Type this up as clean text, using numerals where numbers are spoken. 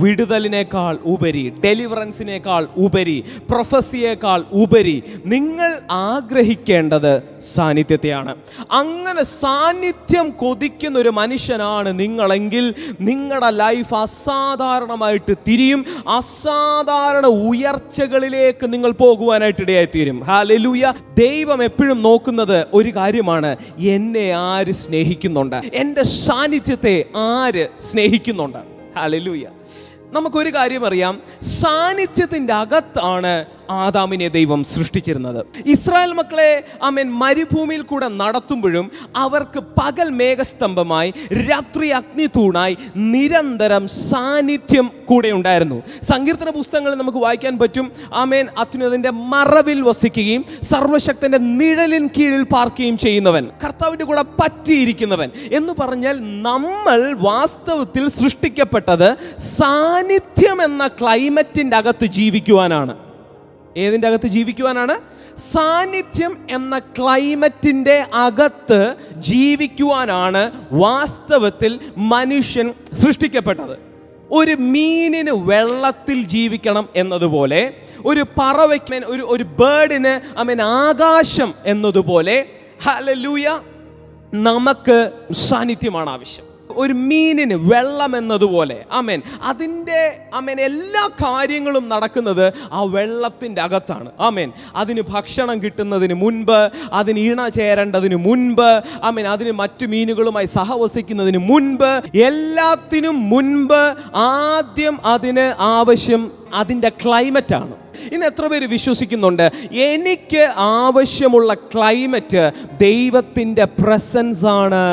വിടുതലിനേക്കാൾ ഉപരി, ഡെലിവറൻസിനേക്കാൾ ഉപരി, പ്രൊഫസിയേക്കാൾ ഉപരി നിങ്ങൾ ആഗ്രഹിക്കേണ്ടത് സാന്നിധ്യത്തെയാണ്. അങ്ങനെ സാന്നിധ്യം കൊതിക്കുന്ന ഒരു മനുഷ്യനാണ് നിങ്ങളെങ്കിൽ നിങ്ങളുടെ ലൈഫ് അസാധാരണമായിട്ട് തിരിയും. അസാധാരണ ഉയർച്ചകളിലേക്ക് നിങ്ങൾ പോകുവാനായിട്ട് ഇടയായിത്തീരും. ഹല്ലേലൂയ. ദൈവം എപ്പോഴും നോക്കുന്നത് ഒരു കാര്യമാണ്, എന്നെ ആര് സ്നേഹിക്കുന്നുണ്ട്, എൻ്റെ സാന്നിധ്യത്തെ ആര് സ്നേഹിക്കുന്നുണ്ട്. ഹല്ലേലൂയ. നമുക്കൊരു കാര്യം അറിയാം, സാന്നിധ്യത്തിൻ്റെ അകത്താണ് ആദാമിനെ ദൈവം സൃഷ്ടിച്ചിരുന്നത്. ഇസ്രായേൽ മക്കളെ മരുഭൂമിയിൽ കൂടെ നടത്തുമ്പോഴും അവർക്ക് പകൽ മേഘസ്തംഭമായി രാത്രി അഗ്നിത്തൂണായി നിരന്തരം സാന്നിധ്യം കൂടെ ഉണ്ടായിരുന്നു. സങ്കീർത്തന പുസ്തകങ്ങളിൽ നമുക്ക് വായിക്കാൻ പറ്റും, അത്യുന്നതന്റെ മറവിൽ വസിക്കുകയും സർവശക്തന്റെ നിഴലിൻ കീഴിൽ പാർക്കുകയും ചെയ്യുന്നവൻ, കർത്താവിന്റെ കൂടെ പറ്റിയിരിക്കുന്നവൻ എന്ന് പറഞ്ഞാൽ നമ്മൾ വാസ്തവത്തിൽ സൃഷ്ടിക്കപ്പെട്ടത് സാന്നിധ്യം എന്ന ക്ലൈമറ്റിൻ്റെ അകത്ത് ജീവിക്കുവാനാണ്. ഏതിൻ്റെ അകത്ത് ജീവിക്കുവാനാണ്? സാന്നിധ്യം എന്ന ക്ലൈമറ്റിൻ്റെ അകത്ത് ജീവിക്കുവാനാണ് വാസ്തവത്തിൽ മനുഷ്യൻ സൃഷ്ടിക്കപ്പെട്ടത്. ഒരു മീനിന് വെള്ളത്തിൽ ജീവിക്കണം എന്നതുപോലെ, ഒരു പറവയ്ക്ക് ഒരു ബേർഡിന് ആകാശം എന്നതുപോലെ, ഹല്ലേലൂയ, നമുക്ക് സാന്നിധ്യമാണ് ആവശ്യം. ഒരു മീനിന് വെള്ളം എന്നതുപോലെ അതിൻ്റെ എല്ലാ കാര്യങ്ങളും നടക്കുന്നത് ആ വെള്ളത്തിൻ്റെ അകത്താണ്. അതിന് ഭക്ഷണം കിട്ടുന്നതിന് മുൻപ്, അതിന് ഇണ ചേരേണ്ടതിന് മുൻപ്, അതിന് മറ്റു മീനുകളുമായി സഹവസിക്കുന്നതിന് മുൻപ്, എല്ലാത്തിനും മുൻപ് ആദ്യം അതിന് ആവശ്യം അതിൻ്റെ ക്ലൈമറ്റാണ്. ഇന്ന് എത്ര പേര് വിശ്വസിക്കുന്നുണ്ട്, എനിക്ക് ആവശ്യമുള്ള ക്ലൈമറ്റ് ദൈവത്തിൻ്റെ പ്രസൻസ് ആണ്?